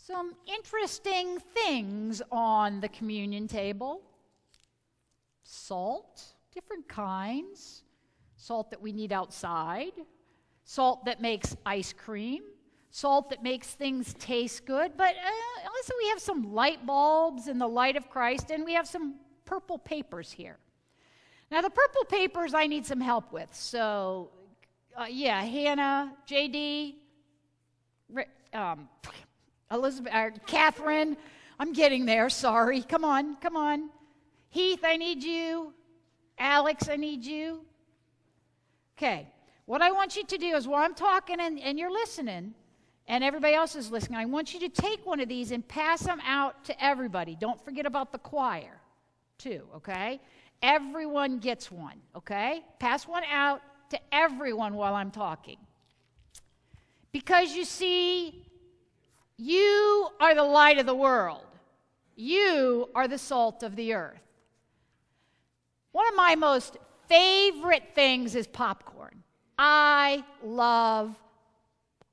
some interesting things on the communion table. Salt, different kinds. Salt that we need outside. Salt that makes ice cream. Salt that makes things taste good. But also we have some light bulbs in the light of Christ, and we have some purple papers here. Now the purple papers I need some help with. So, Hannah, J.D., Elizabeth, Catherine, I'm getting there, sorry. Come on. Heath, I need you. Alex, I need you. Okay, what I want you to do is while I'm talking and you're listening, and everybody else is listening, I want you to take one of these and pass them out to everybody. Don't forget about the choir, too, okay? Everyone gets one, okay? Pass one out to everyone while I'm talking. Because you see, you are the light of the world. You are the salt of the earth. One of my most favorite things is popcorn. I love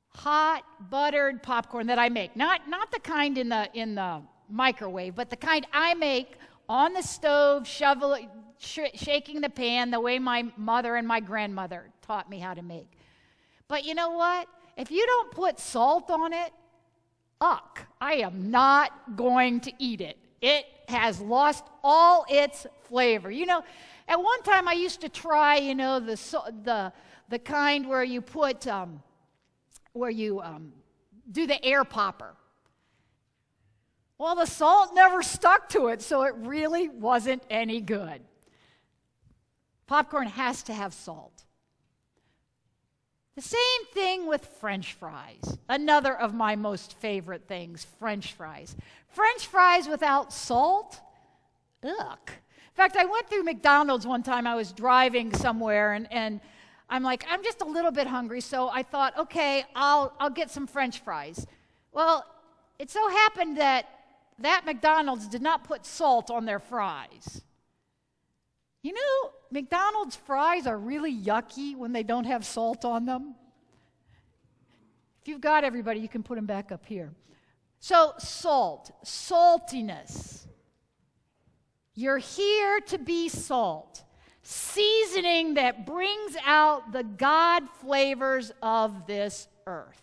hot buttered popcorn that I make. Not the kind in the microwave, but the kind I make on the stove, shaking the pan the way my mother and my grandmother taught me how to make. But you know what? If you don't put salt on it, I am not going to eat it. It has lost all its flavor. You know, at one time I used to try, the kind where you put, do the air popper. Well, the salt never stuck to it, so it really wasn't any good. Popcorn has to have salt. The same thing with French fries. Another of my most favorite things, French fries. French fries without salt? Ugh. In fact, I went through McDonald's one time. I was driving somewhere, and I'm like, I'm just a little bit hungry, so I thought, okay, I'll get some French fries. Well, it so happened that McDonald's did not put salt on their fries. You know, McDonald's fries are really yucky when they don't have salt on them. If you've got everybody, you can put them back up here. So, salt, saltiness. You're here to be salt, seasoning that brings out the God flavors of this earth.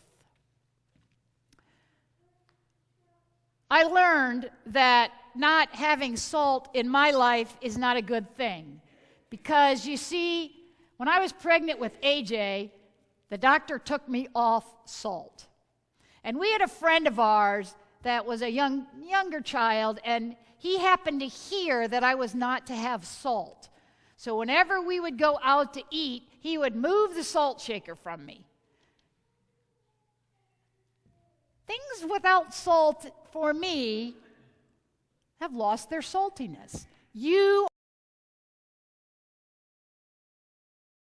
I learned that not having salt in my life is not a good thing. Because you see, when I was pregnant with AJ, the doctor took me off salt. And we had a friend of ours that was a younger child, and he happened to hear that I was not to have salt. So whenever we would go out to eat, he would move the salt shaker from me. Things without salt, for me, have lost their saltiness. You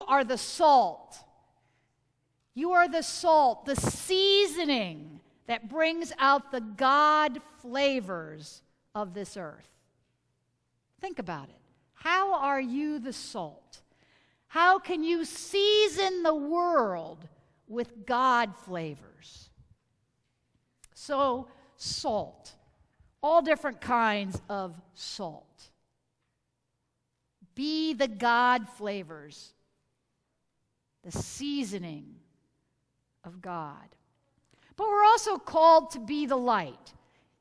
are the salt. You are the salt, the seasoning that brings out the God flavors of this earth. Think about it. How are you the salt? How can you season the world with God flavors? So, salt. All different kinds of salt. Be the God flavors, the seasoning of God. But we're also called to be the light.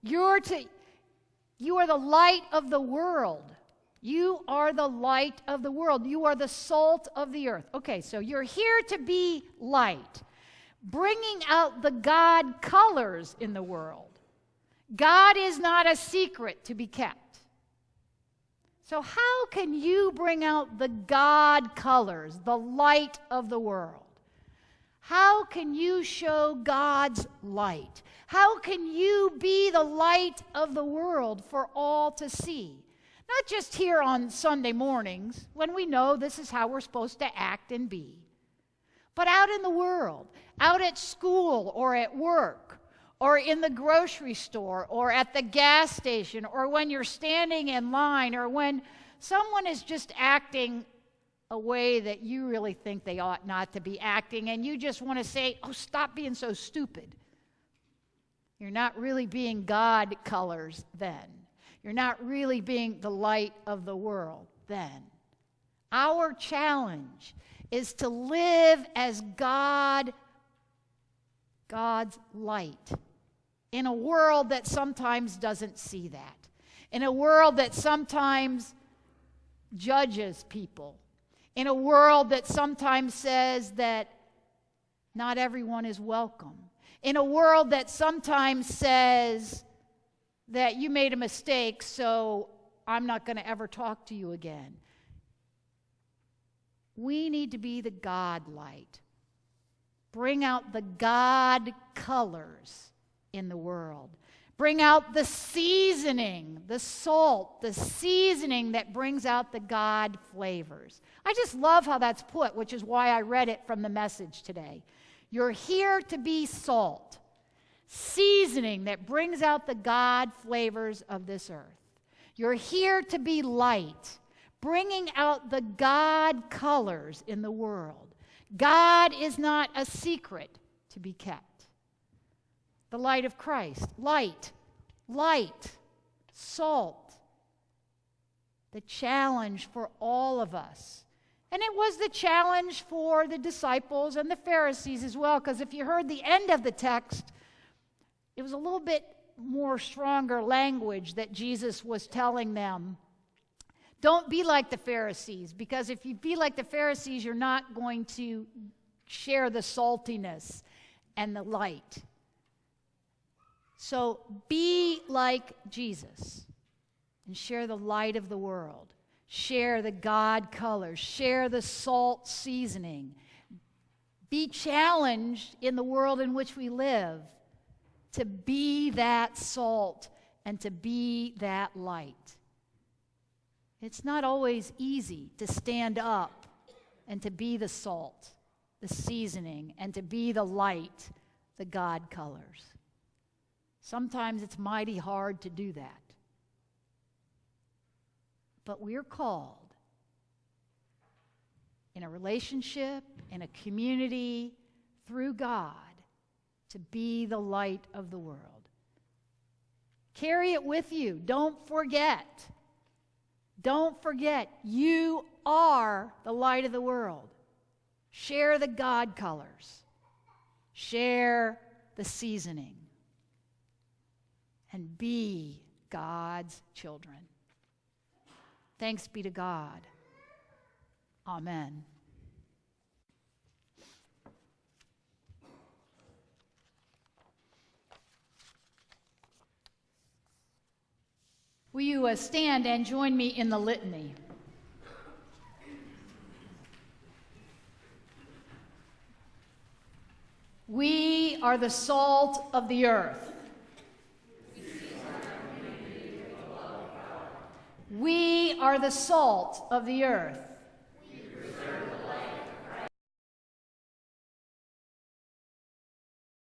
You are the light of the world. You are the light of the world. You are the salt of the earth. Okay, so you're here to be light, bringing out the God colors in the world. God is not a secret to be kept. So how can you bring out the God colors, the light of the world? How can you show God's light? How can you be the light of the world for all to see? Not just here on Sunday mornings, when we know this is how we're supposed to act and be, but out in the world, out at school or at work, or in the grocery store, or at the gas station, or when you're standing in line, or when someone is just acting a way that you really think they ought not to be acting, and you just want to say, oh, stop being so stupid. You're not really being God colors then. You're not really being the light of the world then. Our challenge is to live as God's light in a world that sometimes doesn't see that, in a world that sometimes judges people, in a world that sometimes says that not everyone is welcome, in a world that sometimes says that you made a mistake, so I'm not going to ever talk to you again. We need to be the God light. Bring out the God colors in the world. Bring out the seasoning, the salt, the seasoning that brings out the God flavors. I just love how that's put, which is why I read it from the Message today. You're here to be salt, seasoning that brings out the God flavors of this earth. You're here to be light, bringing out the God colors in the world. God is not a secret to be kept. The light of Christ, light, salt. The challenge for all of us. And it was the challenge for the disciples and the Pharisees as well, because if you heard the end of the text, it was a little bit more stronger language that Jesus was telling them. Don't be like the Pharisees, because if you be like the Pharisees, you're not going to share the saltiness and the light. So be like Jesus and share the light of the world. Share the God colors. Share the salt seasoning. Be challenged in the world in which we live to be that salt and to be that light. It's not always easy to stand up and to be the salt, the seasoning, and to be the light, the God colors. Sometimes it's mighty hard to do that. But we're called in a relationship, in a community, through God, to be the light of the world. Carry it with you. Don't forget. Don't forget, you are the light of the world. Share the God colors. Share the seasoning. And be God's children. Thanks be to God. Amen. Will you stand and join me in the litany? We are the salt of the earth. We are the salt of the earth.